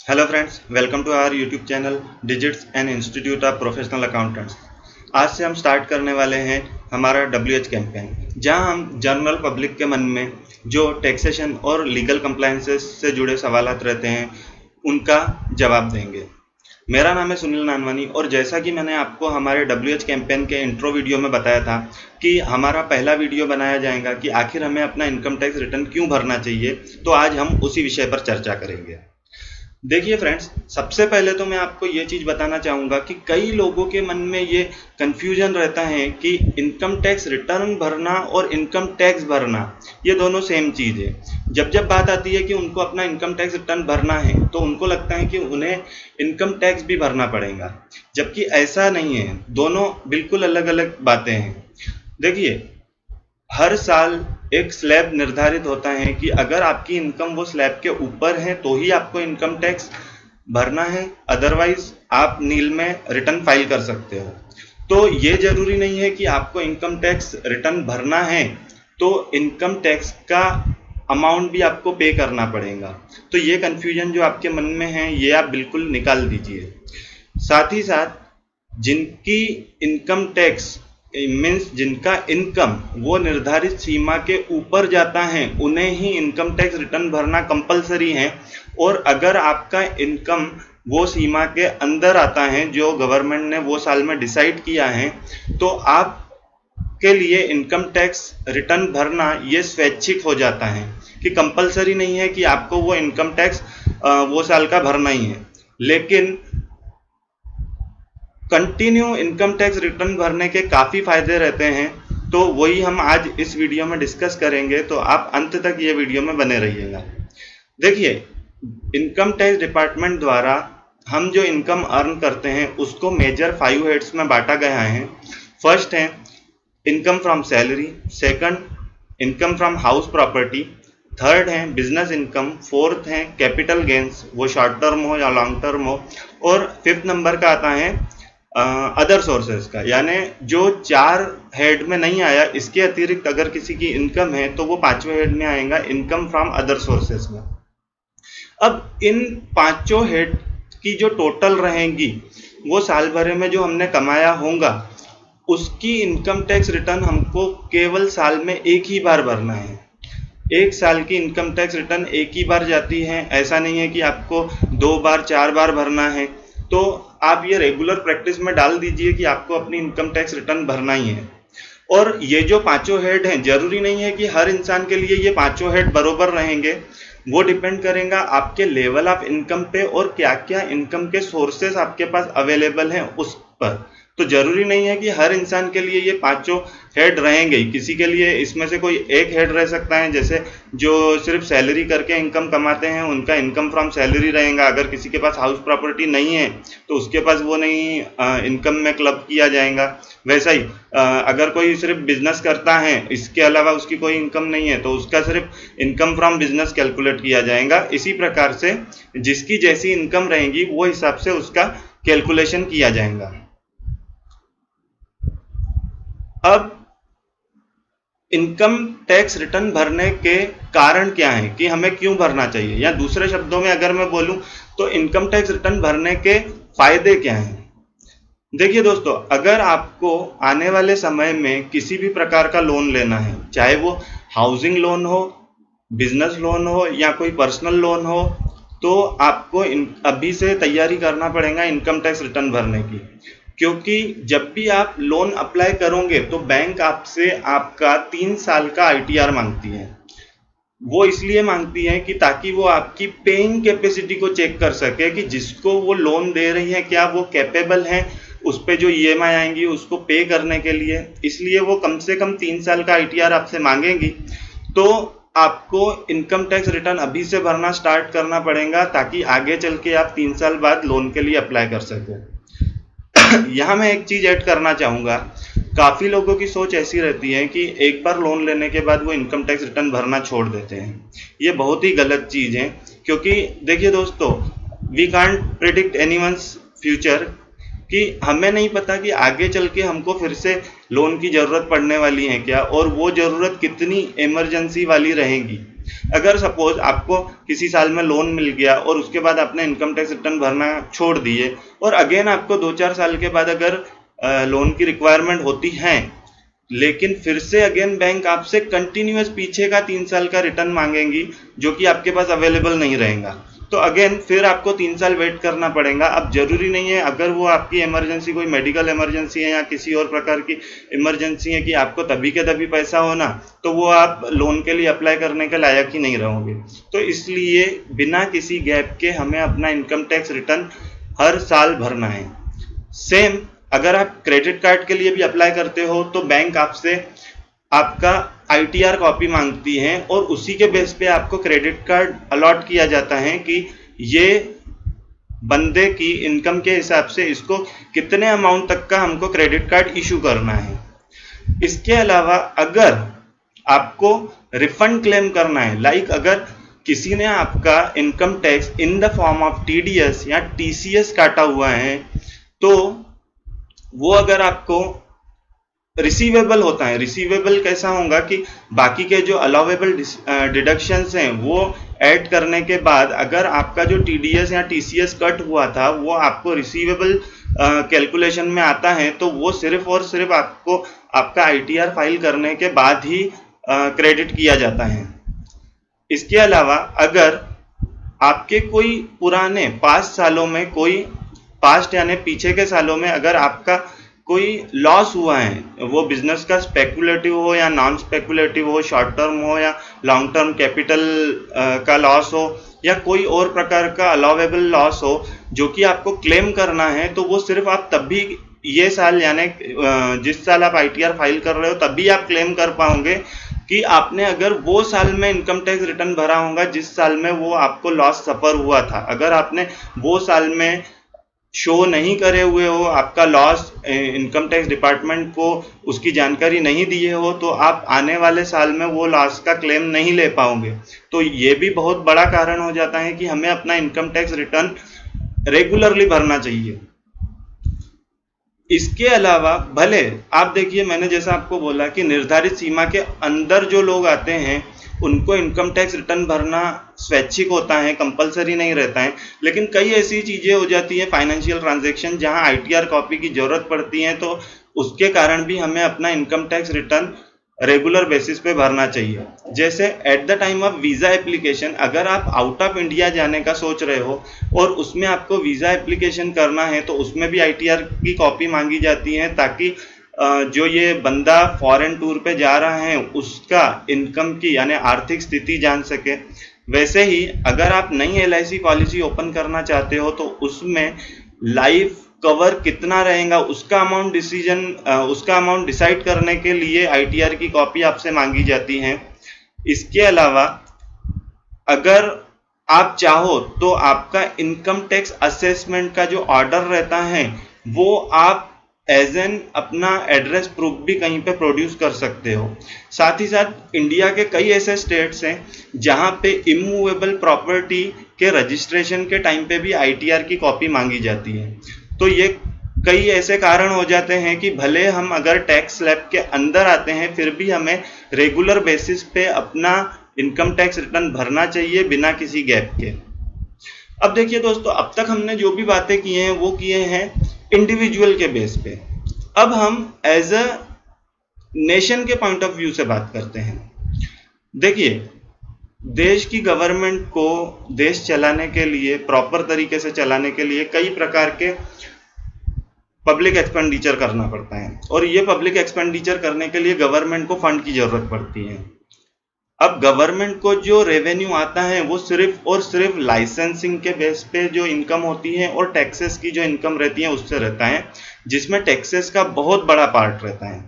Hello friends, welcome to our YouTube channel digits and institute of professional accountants. आज से हम start करने वाले हैं हमारा WH कैंपेन, जहां हम जनरल पब्लिक के मन में जो टैक्सेशन और लीगल कंप्लायंसेस से जुड़े सवालात रहते हैं उनका जवाब देंगे। मेरा नाम है सुनील नानवानी और जैसा कि मैंने आपको हमारे WH कैंपेन के इंट्रो वीडियो में बताया था कि हमारा पहला वीडियो बनाया जाएगा कि आखिर हमें अपना इनकम टैक्स रिटर्न क्यों भरना चाहिए, तो आज हम उसी विषय पर चर्चा करेंगे। देखिए फ्रेंड्स, सबसे पहले तो मैं आपको ये चीज़ बताना चाहूँगा कि कई लोगों के मन में ये कन्फ्यूजन रहता है कि इनकम टैक्स रिटर्न भरना और इनकम टैक्स भरना ये दोनों सेम चीज़ है। जब जब बात आती है कि उनको अपना इनकम टैक्स रिटर्न भरना है तो उनको लगता है कि उन्हें इनकम टैक्स भी भरना पड़ेगा, जबकि ऐसा नहीं है। दोनों बिल्कुल अलग अलग बातें हैं। देखिए, हर साल एक स्लैब निर्धारित होता है कि अगर आपकी इनकम वो स्लैब के ऊपर है तो ही आपको इनकम टैक्स भरना है, अदरवाइज आप नील में रिटर्न फाइल कर सकते हो। तो ये जरूरी नहीं है कि आपको इनकम टैक्स रिटर्न भरना है तो इनकम टैक्स का अमाउंट भी आपको पे करना पड़ेगा। तो ये कन्फ्यूजन जो आपके मन में है ये आप बिल्कुल निकाल दीजिए। साथ ही साथ जिनकी इनकम टैक्स मीन्स जिनका इनकम वो निर्धारित सीमा के ऊपर जाता है उन्हें ही इनकम टैक्स रिटर्न भरना कंपलसरी है। और अगर आपका इनकम वो सीमा के अंदर आता है जो गवर्नमेंट ने वो साल में डिसाइड किया है तो आप के लिए इनकम टैक्स रिटर्न भरना ये स्वैच्छिक हो जाता है कि कंपलसरी नहीं है कि आपको वो इनकम टैक्स वो साल का भरना ही है। लेकिन कंटिन्यू इनकम टैक्स रिटर्न भरने के काफ़ी फायदे रहते हैं, तो वही हम आज इस वीडियो में डिस्कस करेंगे, तो आप अंत तक ये वीडियो में बने रहिएगा। देखिए, इनकम टैक्स डिपार्टमेंट द्वारा हम जो इनकम अर्न करते हैं उसको मेजर 5 हेड्स में बांटा गया है। फर्स्ट है income from salary, second income from house property, third है बिजनेस इनकम, फोर्थ है कैपिटल गेंस, वो शॉर्ट टर्म हो या लॉन्ग टर्म हो, और फिफ्थ नंबर का आता है अदर सोर्सेज का। यानी जो 4 हेड में नहीं आया, इसके अतिरिक्त अगर किसी की इनकम है तो वो 5वें हेड में आएगा, इनकम फ्रॉम अदर सोर्सेज में। अब इन पांचों हेड की जो टोटल रहेंगी वो साल भर में जो हमने कमाया होगा उसकी इनकम टैक्स रिटर्न हमको केवल साल में एक ही बार भरना है। एक साल की इनकम टैक्स रिटर्न एक ही बार जाती है, ऐसा नहीं है कि आपको 2 बार 4 बार भरना है। तो आप ये रेगुलर प्रैक्टिस में डाल दीजिए कि आपको अपनी इनकम टैक्स रिटर्न भरना ही है। और ये जो पांचों हेड हैं, जरूरी नहीं है कि हर इंसान के लिए ये पांचों हेड बरोबर रहेंगे, वो डिपेंड करेगा आपके लेवल ऑफ इनकम पे और क्या क्या इनकम के सोर्सेस आपके पास अवेलेबल हैं उस पर। तो जरूरी नहीं है कि हर इंसान के लिए ये पांचों हेड रहेंगे ही। किसी के लिए इसमें से कोई एक हेड रह सकता है, जैसे जो सिर्फ सैलरी करके इनकम कमाते हैं उनका इनकम फ्रॉम सैलरी रहेगा। अगर किसी के पास हाउस प्रॉपर्टी नहीं है तो उसके पास वो नहीं इनकम में क्लब किया जाएगा। वैसा ही अगर कोई सिर्फ बिजनेस करता है, इसके अलावा उसकी कोई इनकम नहीं है, तो उसका सिर्फ इनकम फ्रॉम बिजनेस कैलकुलेट किया जाएगा। इसी प्रकार से जिसकी जैसी इनकम रहेगी वो हिसाब से उसका कैलकुलेशन किया जाएगा। अब इनकम टैक्स रिटर्न भरने के कारण क्या है कि हमें क्यों भरना चाहिए, या दूसरे शब्दों में अगर मैं बोलूं तो इनकम टैक्स रिटर्न भरने के फायदे क्या हैं। देखिए दोस्तों, अगर आपको आने वाले समय में किसी भी प्रकार का लोन लेना है, चाहे वो हाउसिंग लोन हो, बिजनेस लोन हो या कोई पर्सनल लोन हो, तो आपको अभी से तैयारी करना पड़ेगा इनकम टैक्स रिटर्न भरने की। क्योंकि जब भी आप लोन अप्लाई करोगे तो बैंक आपसे आपका 3 साल का ITR मांगती है। वो इसलिए मांगती है कि ताकि वो आपकी पेइंग कैपेसिटी को चेक कर सके कि जिसको वो लोन दे रही है क्या वो कैपेबल है उस पे जो EMI आएंगी उसको पे करने के लिए। इसलिए वो कम से कम 3 साल का ITR आपसे मांगेंगी। तो आपको इनकम टैक्स रिटर्न अभी से भरना स्टार्ट करना पड़ेगा ताकि आगे चल के आप 3 साल बाद लोन के लिए अप्लाई कर सकें। यहाँ मैं एक चीज ऐड करना चाहूंगा। काफी लोगों की सोच ऐसी रहती है कि एक बार लोन लेने के बाद वो इनकम टैक्स रिटर्न भरना छोड़ देते हैं। ये बहुत ही गलत चीज है, क्योंकि देखिए दोस्तों, we can't predict anyone's future, कि हमें नहीं पता कि आगे चल के हमको फिर से लोन की जरूरत पड़ने वाली है क्या, और वो जरूरत कितनी इमरजेंसी वाली रहेगी। अगर सपोज आपको किसी साल में लोन मिल गया और उसके बाद आपने इनकम टैक्स रिटर्न भरना छोड़ दिए और अगेन आपको 2-4 साल के बाद अगर लोन की रिक्वायरमेंट होती है, लेकिन फिर से अगेन बैंक आपसे कंटिन्यूअस पीछे का 3 साल का रिटर्न मांगेंगी जो कि आपके पास अवेलेबल नहीं रहेगा, तो अगेन फिर आपको 3 साल वेट करना पड़ेगा। अब जरूरी नहीं है अगर वो आपकी इमरजेंसी कोई मेडिकल इमरजेंसी है या किसी और प्रकार की इमरजेंसी है कि आपको तभी के तभी पैसा होना, तो वो आप लोन के लिए अप्लाई करने के लायक ही नहीं रहोगे। तो इसलिए बिना किसी गैप के हमें अपना इनकम टैक्स रिटर्न हर साल भरना है। सेम अगर आप क्रेडिट कार्ड के लिए भी अप्लाई करते हो तो बैंक आपसे आपका ITR कॉपी मांगती है और उसी के बेस पे आपको क्रेडिट कार्ड अलॉट किया जाता है कि ये बंदे की इनकम के हिसाब से इसको कितने अमाउंट तक का हमको क्रेडिट कार्ड इशू करना है। इसके अलावा अगर आपको रिफंड क्लेम करना है, लाइक अगर किसी ने आपका income tax in the form of TDS या TCS काटा हुआ है, तो वो अगर आपको रिसीवेबल होता है, रिसीवेबल कैसा होगा कि बाकी के जो अलाउेबल डिडक्शंस हैं वो ऐड करने के बाद अगर आपका जो TDS या TCS कट हुआ था वो आपको रिसीवेबल कैलकुलेशन में आता है, तो वो सिर्फ और सिर्फ आपको आपका ITR फाइल करने के बाद ही क्रेडिट किया जाता है। इसके अलावा अगर आपके कोई पुराने पास्ट सालों में कोई पास्ट यानी पीछे के सालों में अगर आपका कोई लॉस हुआ है, वो बिजनेस का स्पेकुलेटिव हो या नॉन स्पेकुलेटिव हो, शॉर्ट टर्म हो या लॉन्ग टर्म कैपिटल का लॉस हो या कोई और प्रकार का अलाउेबल लॉस हो जो कि आपको क्लेम करना है, तो वो सिर्फ आप तब भी ये साल यानी जिस साल आप ITR फाइल कर रहे हो तभी आप क्लेम कर पाओगे कि आपने अगर वो साल में इनकम टैक्स रिटर्न भरा होगा जिस साल में वो आपको लॉस सफर हुआ था। अगर आपने वो साल में शो नहीं करे हुए हो, आपका लॉस इनकम टैक्स डिपार्टमेंट को उसकी जानकारी नहीं दिए हो, तो आप आने वाले साल में वो लॉस का क्लेम नहीं ले पाओगे। तो ये भी बहुत बड़ा कारण हो जाता है कि हमें अपना इनकम टैक्स रिटर्न रेगुलरली भरना चाहिए। इसके अलावा भले आप देखिए, मैंने जैसा आपको बोला कि निर्धारित सीमा के अंदर जो लोग आते हैं उनको इनकम टैक्स रिटर्न भरना स्वैच्छिक होता है, कंपलसरी नहीं रहता है, लेकिन कई ऐसी चीजें हो जाती हैं फाइनेंशियल ट्रांजैक्शन जहां ITR कॉपी की जरूरत पड़ती है, तो उसके कारण भी हमें अपना income tax return regular basis पे भरना चाहिए। जैसे at the time of visa application, अगर आप आउट ऑफ इंडिया जाने का सोच रहे हो और उसमें आपको वीजा एप्लीकेशन करना है, तो उसमें भी ITR की कॉपी मांगी जाती है ताकि जो ये बंदा फॉरेन टूर पे जा रहा है उसका इनकम की यानी आर्थिक स्थिति जान सके। वैसे ही अगर आप नई LIC पॉलिसी ओपन करना चाहते हो तो उसमें लाइफ कवर कितना रहेगा उसका अमाउंट डिसाइड करने के लिए ITR की कॉपी आपसे मांगी जाती है। इसके अलावा अगर आप चाहो तो आपका इनकम टैक्स असेसमेंट का जो ऑर्डर रहता है वो आप एज एन अपना एड्रेस प्रूफ भी कहीं पे प्रोड्यूस कर सकते हो। साथ ही साथ इंडिया के कई ऐसे स्टेट्स हैं जहां पे इमूवेबल प्रॉपर्टी के रजिस्ट्रेशन के टाइम पे भी ITR की कॉपी मांगी जाती है। तो ये कई ऐसे कारण हो जाते हैं कि भले हम अगर टैक्स स्लैब के अंदर आते हैं फिर भी हमें रेगुलर बेसिस पे अपना इनकम टैक्स रिटर्न भरना चाहिए बिना किसी गैप के। अब देखिए दोस्तों, अब तक हमने जो भी बातें की हैं वो किए हैं इंडिविजुअल के बेस पे। अब हम एज अ नेशन के पॉइंट ऑफ व्यू से बात करते हैं। देखिए, देश की गवर्नमेंट को देश चलाने के लिए, प्रॉपर तरीके से चलाने के लिए कई प्रकार के पब्लिक एक्सपेंडिचर करना पड़ता है और ये पब्लिक एक्सपेंडिचर करने के लिए गवर्नमेंट को फंड की जरूरत पड़ती है। अब गवर्नमेंट को जो रेवेन्यू आता है वो सिर्फ और सिर्फ लाइसेंसिंग के बेस पे जो इनकम होती है और टैक्सेस की जो इनकम रहती है उससे रहता है, जिसमें टैक्सेस का बहुत बड़ा पार्ट रहता है।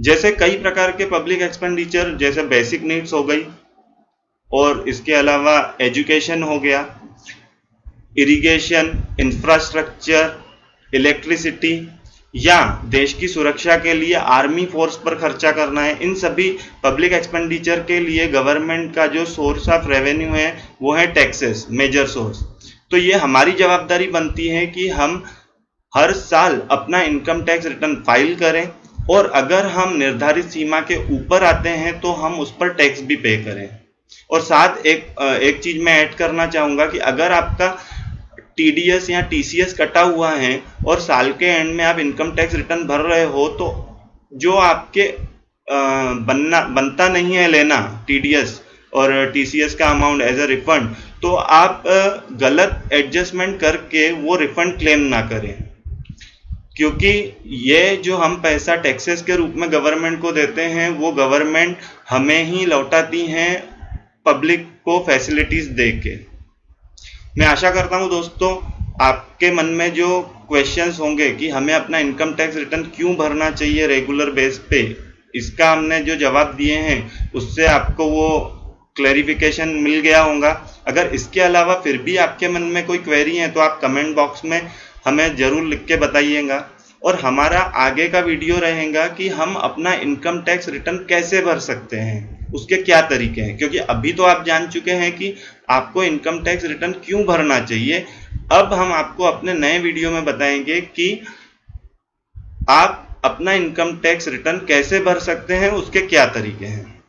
जैसे कई प्रकार के पब्लिक एक्सपेंडिचर, जैसे बेसिक नीड्स हो गई और इसके अलावा एजुकेशन हो गया, इरिगेशन, इंफ्रास्ट्रक्चर, इलेक्ट्रिसिटी या देश की सुरक्षा के लिए आर्मी फोर्स पर खर्चा करना है। इन सभी पब्लिक एक्सपेंडिचर के लिए गवर्नमेंट का जो सोर्स ऑफ रेवेन्यू है वो है टैक्सेस, मेजर सोर्स। तो ये हमारी जवाबदारी बनती है कि हम हर साल अपना इनकम टैक्स रिटर्न फाइल करें और अगर हम निर्धारित सीमा के ऊपर आते हैं तो हम उस पर टैक्स भी पे करें। और साथ एक चीज मैं ऐड करना चाहूंगा कि अगर आपका टीडीएस या टीसीएस कटा हुआ है और साल के एंड में आप इनकम टैक्स रिटर्न भर रहे हो, तो जो आपके बनता नहीं है लेना टीडीएस और टीसीएस का अमाउंट एज अ रिफंड, तो आप गलत एडजस्टमेंट करके वो रिफंड क्लेम ना करें, क्योंकि ये जो हम पैसा टैक्सेस के रूप में गवर्नमेंट को देते हैं वो गवर्नमेंट हमें ही लौटाती हैं पब्लिक को फैसिलिटीज दे के। मैं आशा करता हूं दोस्तों आपके मन में जो क्वेश्चंस होंगे कि हमें अपना इनकम टैक्स रिटर्न क्यों भरना चाहिए रेगुलर बेस पे, इसका हमने जो जवाब दिए हैं उससे आपको वो क्लैरिफिकेशन मिल गया होगा। अगर इसके अलावा फिर भी आपके मन में कोई क्वेरी है तो आप कमेंट बॉक्स में हमें जरूर लिख के बताइएगा। और हमारा आगे का वीडियो रहेगा कि हम अपना इनकम टैक्स रिटर्न कैसे भर सकते हैं, उसके क्या तरीके हैं, क्योंकि अभी तो आप जान चुके हैं कि आपको इनकम टैक्स रिटर्न क्यों भरना चाहिए। अब हम आपको अपने नए वीडियो में बताएंगे कि आप अपना इनकम टैक्स रिटर्न कैसे भर सकते हैं, उसके क्या तरीके हैं।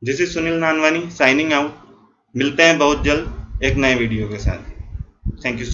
This is Sunil Nanwani signing out. मिलते हैं बहुत जल्द एक नए वीडियो के साथ। Thank you.